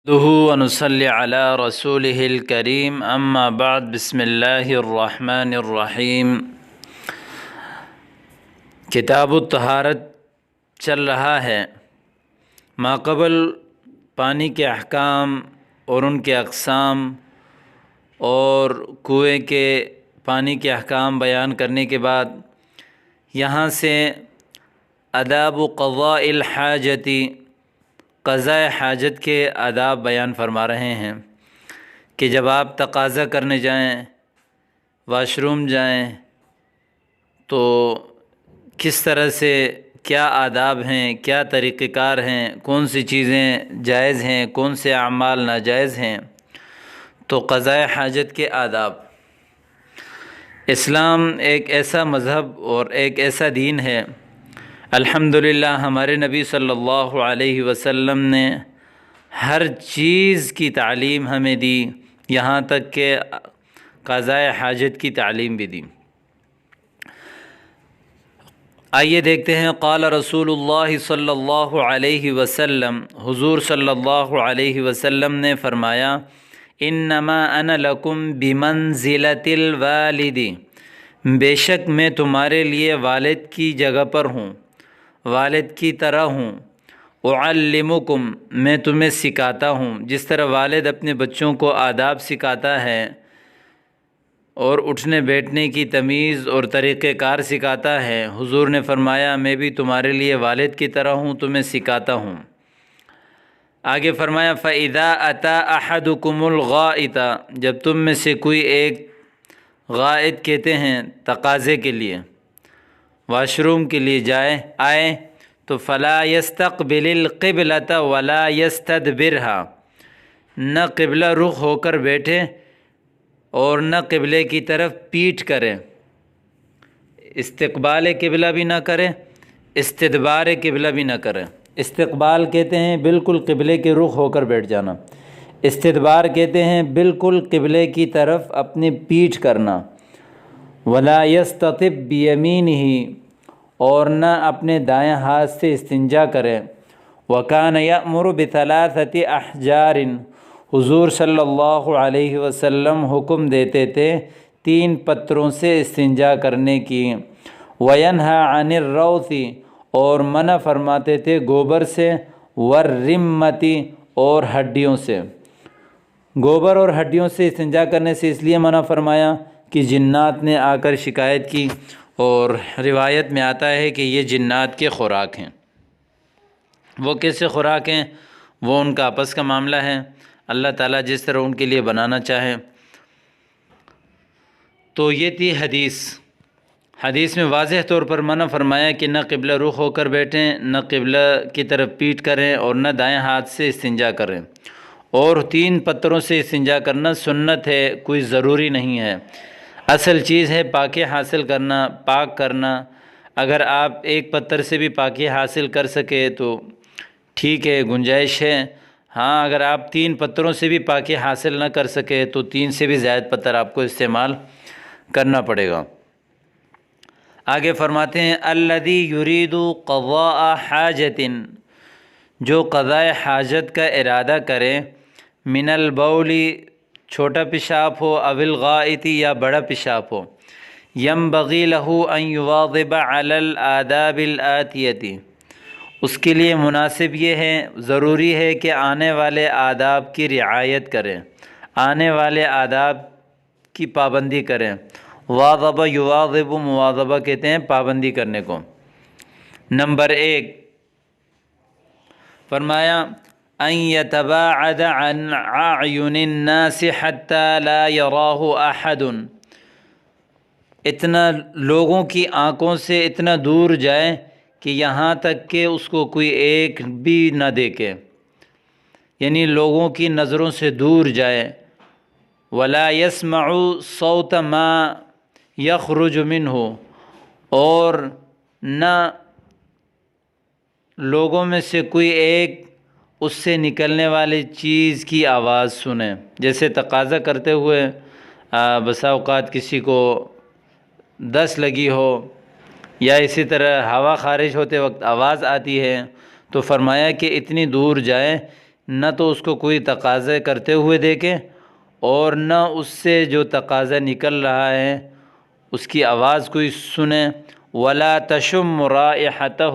ونصلي على رسوله الكريم اما بعد بسم اللہ الرحمن الرحیم۔ کتاب الطہارت چل رہا ہے۔ ماقبل پانی کے احکام اور ان کے اقسام اور کنویں کے پانی کے احکام بیان کرنے کے بعد یہاں سے آداب قضاء الحاجتی، قضاء حاجت کے آداب بیان فرما رہے ہیں کہ جب آپ تقاضا کرنے جائیں، واش روم جائیں، تو کس طرح سے کیا آداب ہیں، کیا طریقہ کار ہیں، کون سی چیزیں جائز ہیں، کون سے اعمال ناجائز ہیں۔ تو قضاء حاجت کے آداب۔ اسلام ایک ایسا مذہب اور ایک ایسا دین ہے، الحمدللہ ہمارے نبی صلی اللہ علیہ وسلم نے ہر چیز کی تعلیم ہمیں دی، یہاں تک کہ قضاء حاجت کی تعلیم بھی دی۔ آئیے دیکھتے ہیں، قال رسول اللہ صلی اللہ علیہ وسلم، حضور صلی اللہ علیہ وسلم نے فرمایا، انما انا لکم بمنزلۃ الوالد، بے شک میں تمہارے لیے والد کی جگہ پر ہوں، والد کی طرح ہوں۔ اعلمکم، میں تمہیں سکھاتا ہوں، جس طرح والد اپنے بچوں کو آداب سکھاتا ہے اور اٹھنے بیٹھنے کی تمیز اور طریقہ کار سکھاتا ہے، حضور نے فرمایا میں بھی تمہارے لیے والد کی طرح ہوں، تمہیں سکھاتا ہوں۔ آگے فرمایا فَإِذَا أَتَى أَحَدُكُمُ الْغَائِطَ، جب تم میں سے کوئی ایک غائط کہتے ہیں تقاضے کے لیے، واش روم کے لیے آئے تو فلا يستقبل القبلة ولا يستدبرها، نہ قبلہ رخ ہو کر بیٹھے اور نہ قبلے کی طرف پیٹھ کرے، استقبال قبلہ بھی نہ کرے، استدبار قبلہ بھی نہ کرے۔ استقبال کہتے ہیں بالکل قبلے کے رخ ہو کر بیٹھ جانا، استدبار کہتے ہیں بالکل قبلے کی طرف اپنی پیٹھ کرنا۔ ولا یستطب بیمینہ، اور نہ اپنے دائیں ہاتھ سے استنجا کرے۔ وکان یأمر بثلاثۃ احجار، حضور صلی اللہ علیہ وسلم حکم دیتے تھے 3 پتھروں سے استنجا کرنے کی۔ وینہی عن الروث، اور منع فرماتے تھے گوبر سے، والرمۃ، اور ہڈیوں سے۔ گوبر اور ہڈیوں سے استنجا کرنے سے اس لیے منع فرمایا کہ جنات نے آ کر شکایت کی، اور روایت میں آتا ہے کہ یہ جنات کے خوراک ہیں۔ وہ کیسے خوراک ہیں، وہ ان کا آپس کا معاملہ ہے، اللہ تعالیٰ جس طرح ان کے لیے بنانا چاہے۔ تو یہ تھی حدیث میں واضح طور پر منع فرمایا کہ نہ قبلہ رخ ہو کر بیٹھیں، نہ قبلہ کی طرف پیٹھ کریں، اور نہ دائیں ہاتھ سے استنجا کریں۔ اور 3 پتھروں سے استنجا کرنا سنت ہے، کوئی ضروری نہیں ہے۔ اصل چیز ہے پاکی حاصل کرنا، پاک کرنا۔ اگر آپ 1 پتھر سے بھی پاکی حاصل کر سکے تو ٹھیک ہے، گنجائش ہے۔ ہاں، اگر آپ 3 پتھروں سے بھی پاکی حاصل نہ کر سکے تو 3 سے بھی زائد پتھر آپ کو استعمال کرنا پڑے گا۔ آگے فرماتے ہیں الذی یرید قضاء حاجت، جو قضاء حاجت کا ارادہ کرے، من البول، چھوٹا پیشاب ہو، او الغائط، یا بڑا پیشاب ہو، ینبغی لہ ان یواظب علی الآداب الآتیۃ، اس کے لیے مناسب یہ ہے، ضروری ہے کہ آنے والے آداب کی رعایت کریں، آنے والے آداب کی پابندی کریں۔ واظب، یواظب، مواظبہ کہتے ہیں پابندی کرنے کو۔ نمبر 1 فرمایا ان یتباعد عن اعین الناس حتی لا یراہ احد، اتنا لوگوں کی آنکھوں سے اتنا دور جائے کہ یہاں تک کہ اس کو کوئی ایک بھی نہ دیکھے، یعنی لوگوں کی نظروں سے دور جائے۔ ولا یسمع صوت ما یخرج منہ، اور نہ لوگوں میں سے کوئی ایک اس سے نکلنے والی چیز کی آواز سنیں، جیسے تقاضا کرتے ہوئے بسا اوقات کسی کو دست لگی ہو، یا اسی طرح ہوا خارج ہوتے وقت آواز آتی ہے، تو فرمایا کہ اتنی دور جائیں نہ تو اس کو کوئی تقاضے کرتے ہوئے دیکھے اور نہ اس سے جو تقاضا نکل رہا ہے اس کی آواز کوئی سنے، ولا تشم رائحتہ،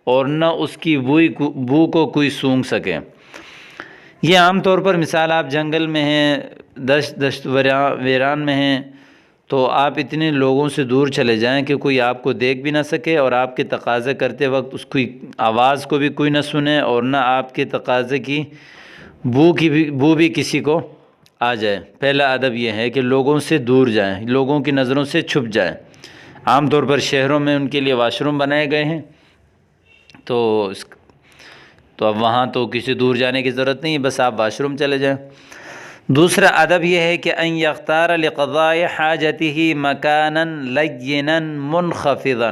اور نہ اس کی بو کو کوئی سونگھ سکے۔ یہ عام طور پر مثال آپ جنگل میں ہیں، دشت ویران میں ہیں، تو آپ اتنے لوگوں سے دور چلے جائیں کہ کوئی آپ کو دیکھ بھی نہ سکے اور آپ کے تقاضے کرتے وقت اس کی آواز کو بھی کوئی نہ سنے اور نہ آپ کے تقاضے کی بو بھی کسی کو آ جائے۔ پہلا ادب یہ ہے کہ لوگوں سے دور جائیں، لوگوں کی نظروں سے چھپ جائیں۔ عام طور پر شہروں میں ان کے لیے واش روم بنائے گئے ہیں، تو اب وہاں تو کسی دور جانے کی ضرورت نہیں ہے، بس آپ واش روم چلے جائیں۔ دوسرا ادب یہ ہے کہ ان یختار لقضاء حاجتہ مکانا لینا منخفضا،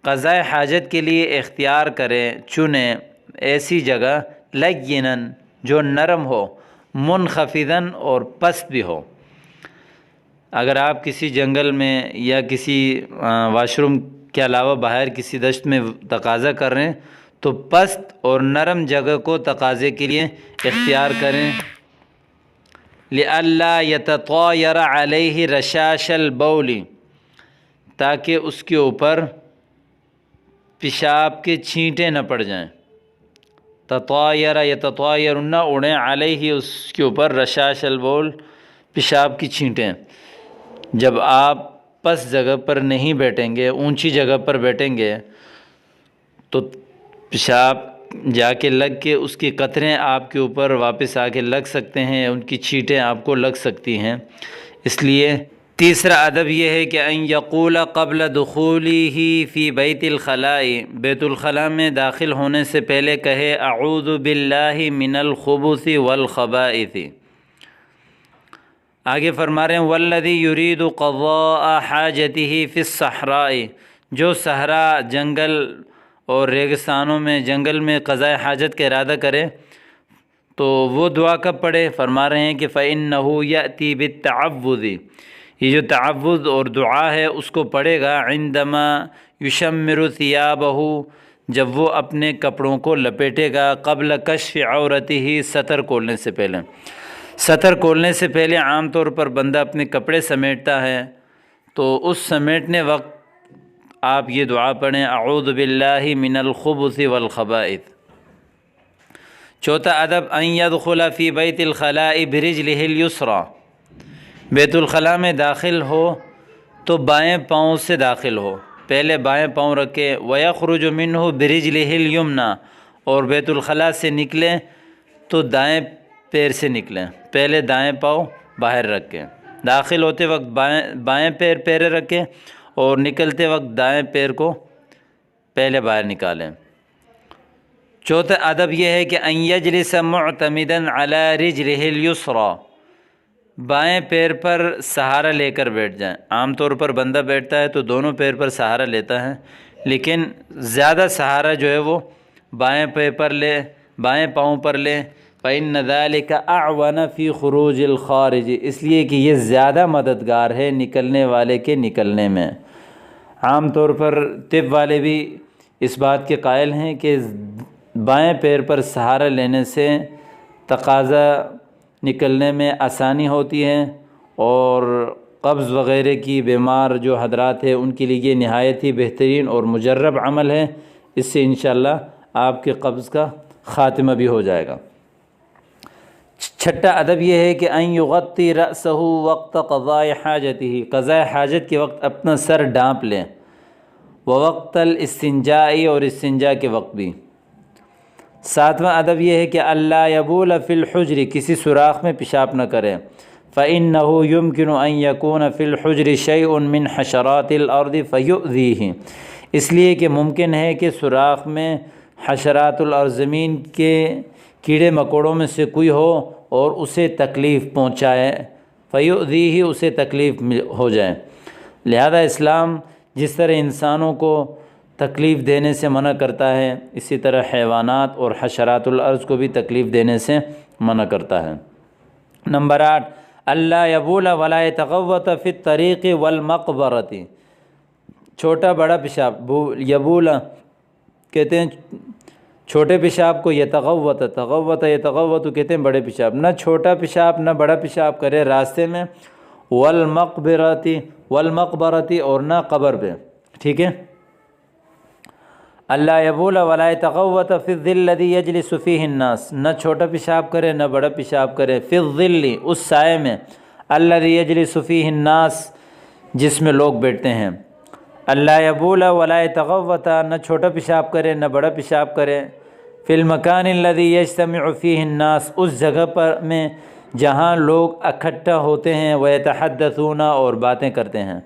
قضاء حاجت کے لیے اختیار کریں، چنیں ایسی جگہ لینا جو نرم ہو، منخفضا اور پست بھی ہو۔ اگر آپ کسی جنگل میں یا کسی واش روم کے علاوہ باہر کسی دشت میں تقاضا کر رہے ہیں تو پست اور نرم جگہ کو تقاضے کے لیے اختیار کریں، لئلا یتطایر علیہ رشاش البول، تاکہ اس کے اوپر پیشاب کے چھینٹیں نہ پڑ جائیں۔ تطایر یتطایر، نہ اڑیں، علیہ اس کے اوپر، رشاش البول پیشاب کی چھینٹیں۔ جب آپ پس جگہ پر نہیں بیٹھیں گے، اونچی جگہ پر بیٹھیں گے تو پیشاب جا کے لگ کے اس کی قطریں آپ کے اوپر واپس آ کے لگ سکتے ہیں، ان کی چھینٹیں آپ کو لگ سکتی ہیں۔ اس لیے تیسرا ادب یہ ہے کہ ان یقول قبل دخولہ فی بیت الخلاء، بیت الخلاء میں داخل ہونے سے پہلے کہے اعوذ باللہ من الخبث والخبائث۔ آگے فرما رہے ہیں والذی یرید قضاء حاجتہ فی الصحراء، جو صحرا، جنگل اور ریگستانوں میں، جنگل میں قضاء حاجت کا ارادہ کرے تو وہ دعا کب پڑھے؟ فرما رہے ہیں کہ فإنہ یأتی بالتعوذ، یہ جو تعوذ اور دعا ہے اس کو پڑھے گا عندما یشمر ثیابہ، جب وہ اپنے کپڑوں کو لپیٹے گا، قبل کشف عورتہ، سطر کھولنے سے پہلے۔ سطر کھولنے سے پہلے عام طور پر بندہ اپنے کپڑے سمیٹتا ہے، تو اس سمیٹنے وقت آپ یہ دعا پڑھیں اعوذ باللہ من الخبث والخبائث۔ چوتھا ادب ان یدخل فی بیت الخلاء برجلہ الیسریٰ، بیت الخلاء میں داخل ہو تو بائیں پاؤں سے داخل ہو، پہلے بائیں پاؤں رکھے، ویخرج منہ برجلہ الیمنیٰ، اور بیت الخلاء سے نکلیں تو دائیں پیر سے نکلیں، پہلے دائیں پاؤں باہر رکھیں، داخل ہوتے وقت بائیں پیر پہلے رکھیں اور نکلتے وقت دائیں پیر کو پہلے باہر نکالیں۔ چوتھا ادب یہ ہے کہ ان یجلس معتمدا علی رجلہ الیسریٰ، بائیں پیر پر سہارا لے کر بیٹھ جائیں۔ عام طور پر بندہ بیٹھتا ہے تو دونوں پیر پر سہارا لیتا ہے، لیکن زیادہ سہارا جو ہے وہ بائیں پاؤں پر لے، فإن ذلک اعون فی خروج الخارج، اس لیے کہ یہ زیادہ مددگار ہے نکلنے والے کے نکلنے میں۔ عام طور پر طب والے بھی اس بات کے قائل ہیں کہ بائیں پیر پر سہارا لینے سے تقاضا نکلنے میں آسانی ہوتی ہے، اور قبض وغیرہ کی بیمار جو حضرات ہیں ان کے لیے یہ نہایت ہی بہترین اور مجرب عمل ہے، اس سے انشاءاللہ آپ کے قبض کا خاتمہ بھی ہو جائے گا۔ چھٹا ادب یہ ہے کہ ان یغطی رأسہ وقت قضاء حاجتہ، قضاء حاجت کے وقت اپنا سر ڈانپ لیں، ووقت الاستنجاء، اور استنجا کے وقت بھی۔ ساتواں ادب یہ ہے کہ اللہ یبول فی الحجر، کسی سوراخ میں پیشاب نہ کریں، فإنہ یمکن ان یکون فی الحجر شیء من حشرات الارض فیؤذیہ، اس لیے کہ ممکن ہے کہ سوراخ میں حشرات الارض، زمین کے کیڑے مکوڑوں میں سے کوئی ہو اور اسے تکلیف پہنچائے، فیؤذیہ، اسے تکلیف ہو جائے۔ لہذا اسلام جس طرح انسانوں کو تکلیف دینے سے منع کرتا ہے، اسی طرح حیوانات اور حشرات الارض کو بھی تکلیف دینے سے منع کرتا ہے۔ نمبر 8 اللہ یبول ولا یتغوط فی الطریق والمقبرۃ، چھوٹا بڑا پیشاب، یبول کہتے ہیں چھوٹے پیشاب کو یتغوط، یتغوط کہتے ہیں بڑے پیشاب، نہ چھوٹا پیشاب نہ بڑا پیشاب کرے راستے میں، والمقبرتی اور نہ قبر پہ، ٹھیک ہے۔ اللہ یبول ولا یتغوط فی الظل الذی یجلس فیہ الناس، نہ چھوٹا پیشاب کرے نہ بڑا پیشاب کرے، فی الظل اس سائے میں، الذی یجلس فیہ الناس جس میں لوگ بیٹھتے ہیں۔ اللہ یبول ولا یتغوط، نہ چھوٹا پیشاب کرے نہ بڑا پیشاب کرے، فی المکان الذی یجتمع فیہ الناس اس جگہ پر میں جہاں لوگ اکٹھا ہوتے ہیں، ویتحدثون اور باتیں کرتے ہیں۔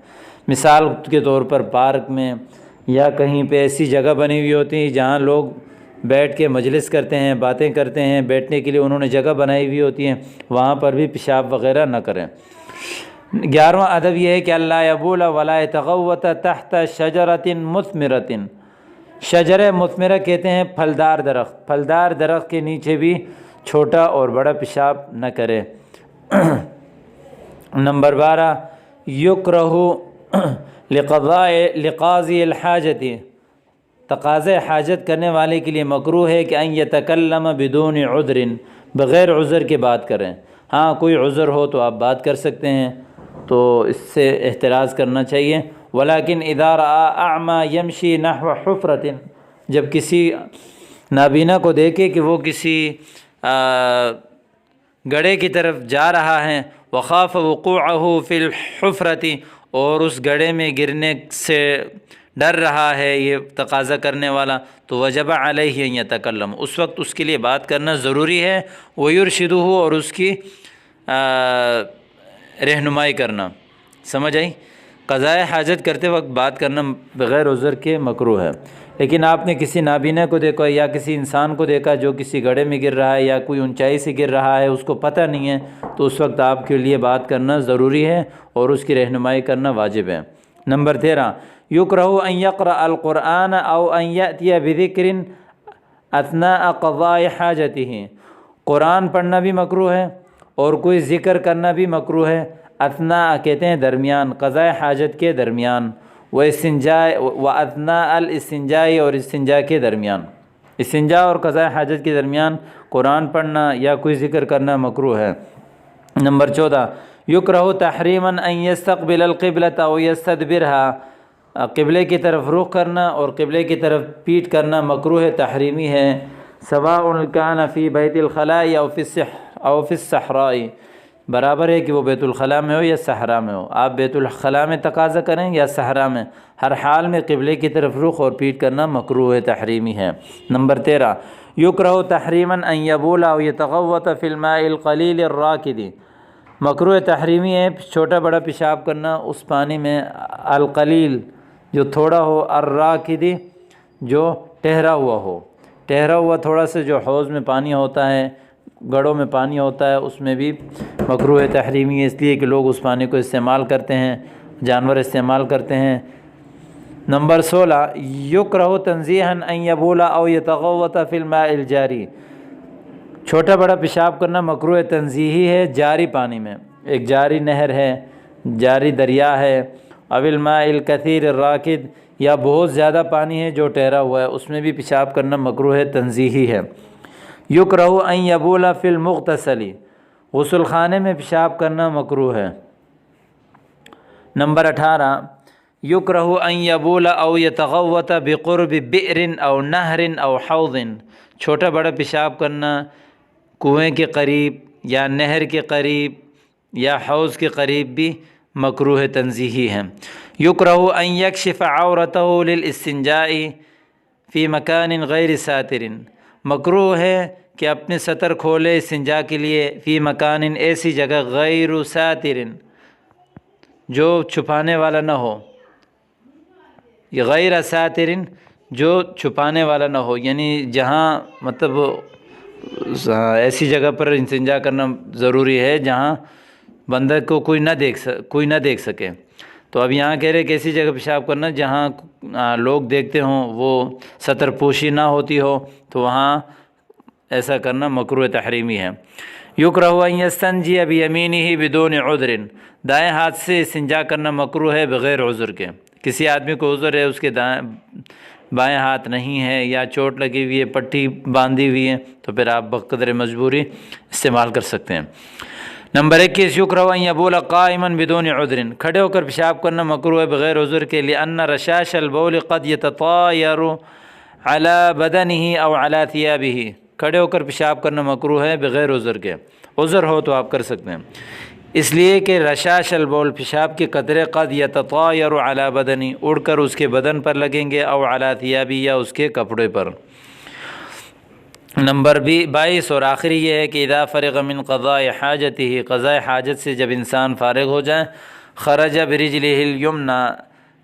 مثال کے طور پر پارک میں یا کہیں پہ ایسی جگہ بنی ہوئی ہوتی ہے جہاں لوگ بیٹھ کے مجلس کرتے ہیں، باتیں کرتے ہیں، بیٹھنے کے لیے انہوں نے جگہ بنائی ہوئی ہوتی ہیں، وہاں پر بھی پیشاب وغیرہ نہ کریں۔ 11واں ادب یہ ہے کہ اللہ یبول ولا یتغوط تحت شجرۃ مثمرۃ، شجر مثمرہ کہتے ہیں پھلدار درخت، پھلدار درخت کے نیچے بھی چھوٹا اور بڑا پیشاب نہ کرے۔ نمبر 12 یکرہ لقاضی الحاجت، تقاضۂ حاجت کرنے والے کے لیے مکروہ ہے کہ ان یتکلم بدون عذر، بغیر عذر کے بات کریں۔ ہاں کوئی عذر ہو تو آپ بات کر سکتے ہیں، تو اس سے احتراز کرنا چاہیے۔ ولیکن اذا رأى اعمی یمشی نحو حفرۃ، جب کسی نابینا کو دیکھے کہ وہ کسی گڑھے کی طرف جا رہا ہے، وخاف وقوعہ فی الحفرۃ، اور اس گڑھے میں گرنے سے ڈر رہا ہے یہ تقاضا کرنے والا، تو وجب علیہ ان یتکلم، اس وقت اس کے لیے بات کرنا ضروری ہے، ویرشدہ، اور اس کی رہنمائی کرنا۔ سمجھ آئی؟ قضائے حاجت کرتے وقت بات کرنا بغیر عذر کے مکروہ ہے۔ لیکن آپ نے کسی نابینا کو دیکھا یا کسی انسان کو دیکھا جو کسی گڑھے میں گر رہا ہے یا کوئی اونچائی سے گر رہا ہے، اس کو پتہ نہیں ہے، تو اس وقت آپ کے لیے بات کرنا ضروری ہے اور اس کی رہنمائی کرنا واجب ہے۔ نمبر 13 یکرہ ان یقرأ القرآن او ان یأتی بذکر اثناء قضاء حاجتہ، قرآن پڑھنا بھی مکروہ ہے اور کوئی ذکر کرنا بھی مکروہ ہے، اثناء کہتے ہیں درمیان، قضاء حاجت کے درمیان، و استنجاء و اثناء الاستنجاء، اور استنجا کے درمیان، استنجا اور قضاء حاجت کے درمیان قرآن پڑھنا یا کوئی ذکر کرنا مکروہ ہے۔ نمبر 14 یکرہ تحریما ان یستقبل القبلۃ او یستدبرها، قبلے کی طرف رخ کرنا اور قبلے کی طرف پیٹ کرنا مکروہ ہے، تحریمی ہے، سواء کان فی بیت الخلاء او فی الصحراء، برابر ہے کہ وہ بیت الخلاء میں ہو یا صحرا میں ہو، آپ بیت الخلاء میں تقاضا کریں یا صحرا میں، ہر حال میں قبلے کی طرف رخ اور پیٹ کرنا مکروہ ہے، تحریمی ہے۔ نمبر 13 یکرہ تحریما ان یبول او یتغوط فی الماء القلیل الراکد، مکروہ تحریمی ہے چھوٹا بڑا پیشاب کرنا اس پانی میں، القلیل جو تھوڑا ہو، الراکد جو ٹھہرا ہوا ہو، ٹھہرا ہوا تھوڑا سا جو حوض میں پانی ہوتا ہے، گڑھوں میں پانی ہوتا ہے، اس میں بھی مکروہ تحریمی ہے، اس لیے کہ لوگ اس پانی کو استعمال کرتے ہیں، جانور استعمال کرتے ہیں۔ نمبر 16 یکرہ تنزیہا ان یبول او یتغوط فی الماء الجاری، چھوٹا بڑا پیشاب کرنا مکروہ تنزیہی ہے جاری پانی میں، ایک جاری نہر ہے، جاری دریا ہے، او الماء الکثیر الراکد، یا بہت زیادہ پانی ہے جو ٹھہرا ہوا ہے، اس میں بھی پیشاب کرنا مکروہ تنزیہی ہے۔ یکرہ ان یبول فی المغتسل، غسل خانے میں پیشاب کرنا مکروہ ہے۔ نمبر 18 یکرہ ان یبول او یتغوط بقرب بئر او نہر او حوض، چھوٹا بڑا پیشاب کرنا کنویں کے قریب یا نہر کے قریب یا حوض کے قریب بھی مکروہ تنزیہی ہے۔ یکرہ ان یکشف عورتہ للاستنجاء فی مکان غیر ساتر، مکروہ ہے کہ اپنے سطر کھولے استنجا کے لیے، فی مکان ایسی جگہ، غیر ساتر جو چھپانے والا نہ ہو، یہ غیر ساتر جو چھپانے والا نہ ہو، یعنی جہاں مطلب ایسی جگہ پر استنجا کرنا ضروری ہے جہاں بندہ کو کوئی نہ دیکھ سکے۔ تو اب یہاں کہہ رہے کہ ایسی جگہ پیشاب کرنا جہاں لوگ دیکھتے ہوں، وہ سطر پوشی نہ ہوتی ہو، تو وہاں ایسا کرنا مکروہ تحریمی ہے۔ یکرہ ان یستنجی بیمینہ بدون عذر، دائیں ہاتھ سے استنجا کرنا مکروہ ہے بغیر عذر کے، کسی آدمی کو عذر ہے، اس کے بائیں ہاتھ نہیں ہے یا چوٹ لگی ہوئی ہے، پٹی باندھی ہوئی ہے، تو پھر آپ بقدر مجبوری استعمال کر سکتے ہیں۔ نمبر 21 یکرہ ان یبول قائما بدون عذر، کھڑے ہو کر پیشاب کرنا مکروہ ہے بغیر عذر کے، لأن رشاش البول قد يتطایر علی بدنہ او علی ثیابہ، کھڑے ہو کر پیشاب کرنا مکروہ ہے بغیر عذر کے، عذر ہو تو آپ کر سکتے ہیں، اس لیے کہ رشاش البول پیشاب کے قطرے قد یتطایر علی بدنی اڑ کر اس کے بدن پر لگیں گے، او علی ثیابہ یا اس کے کپڑے پر۔ نمبر 22 اور آخری یہ ہے کہ اذا فرغ من قضاء حاجتہ، قضاء حاجت سے جب انسان فارغ ہو جائے، خرج برجلہ الیمنی،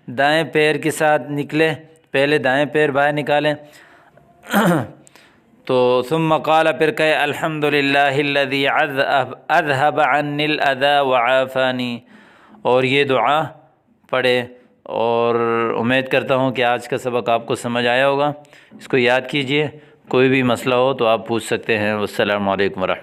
دائیں پیر کے ساتھ نکلے، پہلے دائیں پیر باہر نکالیں تو ثم قال، پھر کہے الحمد للہ الذی اذهب عنی الاذی وعافانی، اور یہ دعا پڑھے۔ اور امید کرتا ہوں کہ آج کا سبق آپ کو سمجھ آیا ہوگا، اس کو یاد کیجئے، کوئی بھی مسئلہ ہو تو آپ پوچھ سکتے ہیں۔ والسلام علیکم ورحمۃ اللہ۔